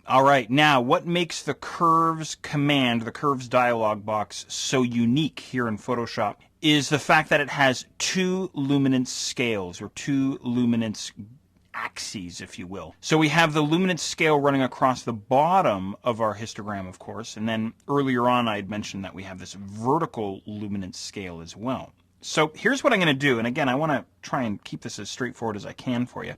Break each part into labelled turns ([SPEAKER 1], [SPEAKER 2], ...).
[SPEAKER 1] All right, now what makes the curves command, the curves dialog box, so unique here in Photoshop is the fact that it has two luminance scales, or two luminance axes, if you will. So we have the luminance scale running across the bottom of our histogram, of course, and then earlier on I had mentioned that we have this vertical luminance scale as well. So here's what I'm going to do, and again, I want to try and keep this as straightforward as I can for you.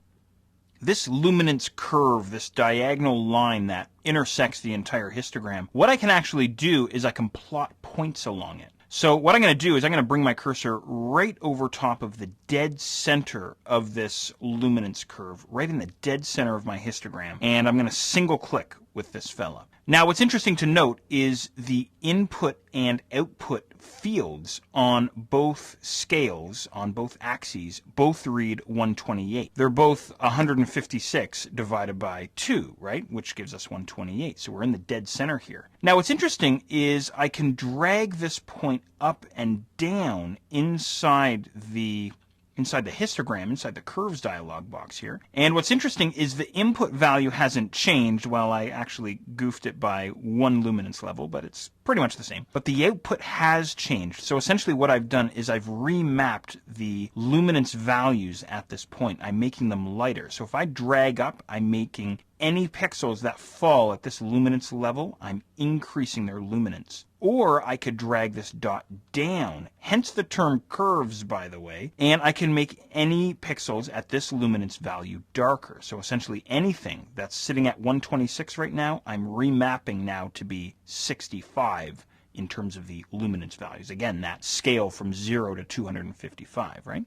[SPEAKER 1] This luminance curve, this diagonal line that intersects the entire histogram, what I can actually do is I can plot points along it. So what I'm going to do is I'm going to bring my cursor right over top of the dead center of this luminance curve, right in the dead center of my histogram, and I'm going to single click with this fella. Now what's interesting to note is the input and output fields on both scales, on both axes, both read 128. They're both 156 divided by 2, right? Which gives us 128. So we're in the dead center here. Now what's interesting is I can drag this point up and down inside the histogram, inside the curves dialog box here. And what's interesting is the input value hasn't changed. Well, I actually goofed it by 1 luminance level, but it's pretty much the same. But the output has changed. So essentially what I've done is I've remapped the luminance values at this point. I'm making them lighter. So if I drag up, I'm making any pixels that fall at this luminance level, I'm increasing their luminance. Or I could drag this dot down, hence the term curves, by the way, and I can make any pixels at this luminance value darker. So essentially anything that's sitting at 126 right now, I'm remapping now to be 65 in terms of the luminance values. Again, that scale from 0 to 255, right?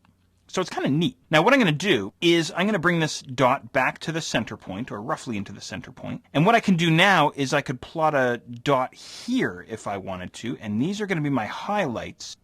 [SPEAKER 1] So it's kind of neat. Now what I'm going to do is I'm going to bring this dot back to the center point, or roughly into the center point. And what I can do now is I could plot a dot here if I wanted to, and these are going to be my highlights.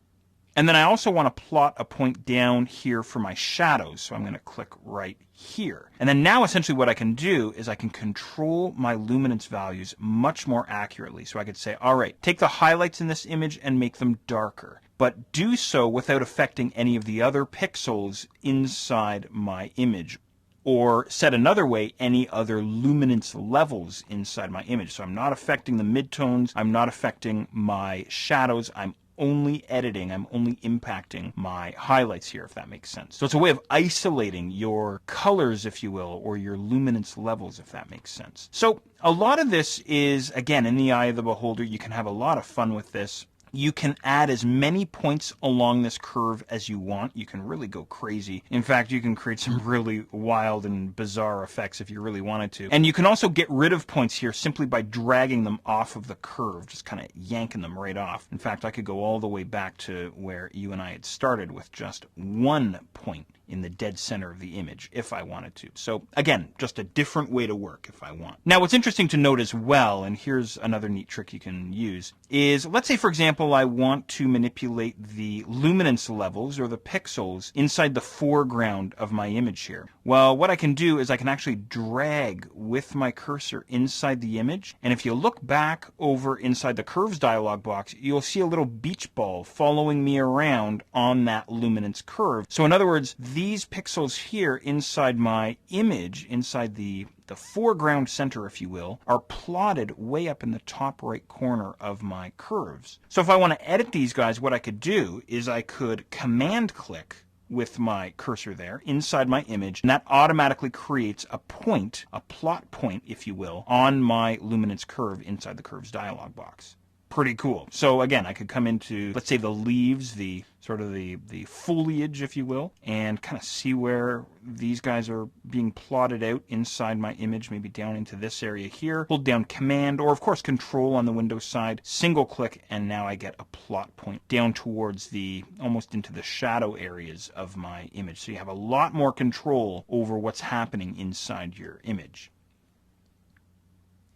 [SPEAKER 1] And then I also want to plot a point down here for my shadows, so I'm going to click right here. And then now essentially what I can do is I can control my luminance values much more accurately. So I could say, all right, take the highlights in this image and make them darker, but do so without affecting any of the other pixels inside my image. Or said another way, any other luminance levels inside my image. So I'm not affecting the midtones, I'm not affecting my shadows, I'm only editing, I'm only impacting my highlights here, if that makes sense. So it's a way of isolating your colors, if you will, or your luminance levels, if that makes sense. So a lot of this is, again, in the eye of the beholder. You can have a lot of fun with this. You can add as many points along this curve as you want. You can really go crazy. In fact, you can create some really wild and bizarre effects if you really wanted to. And you can also get rid of points here simply by dragging them off of the curve, just kind of yanking them right off. In fact, I could go all the way back to where you and I had started with just 1 point in the dead center of the image if I wanted to. So again, just a different way to work if I want. Now what's interesting to note as well, and here's another neat trick you can use, is let's say for example I want to manipulate the luminance levels or the pixels inside the foreground of my image here. Well, what I can do is I can actually drag with my cursor inside the image, and if you look back over inside the curves dialog box, you'll see a little beach ball following me around on that luminance curve. So in other words, these pixels here inside my image, inside the foreground center, if you will, are plotted way up in the top right corner of my curves. So if I want to edit these guys, what I could do is I could command click with my cursor there inside my image, and that automatically creates a point, a plot point, if you will, on my luminance curve inside the curves dialog box. Pretty cool. So again, I could come into, let's say, the leaves, the sort of the foliage, if you will, and kind of see where these guys are being plotted out inside my image, maybe down into this area here. Hold down Command, or of course Control on the Windows side, single click, and now I get a plot point down towards almost into the shadow areas of my image. So you have a lot more control over what's happening inside your image.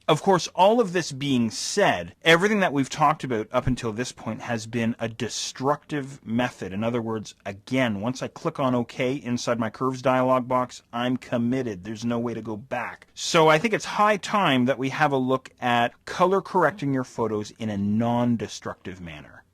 [SPEAKER 1] Of course, all of this being said, everything that we've talked about up until this point has been a destructive method. In other words, again, once I click on OK inside my curves dialog box, I'm committed. There's no way to go back. So I think it's high time that we have a look at color correcting your photos in a non-destructive manner.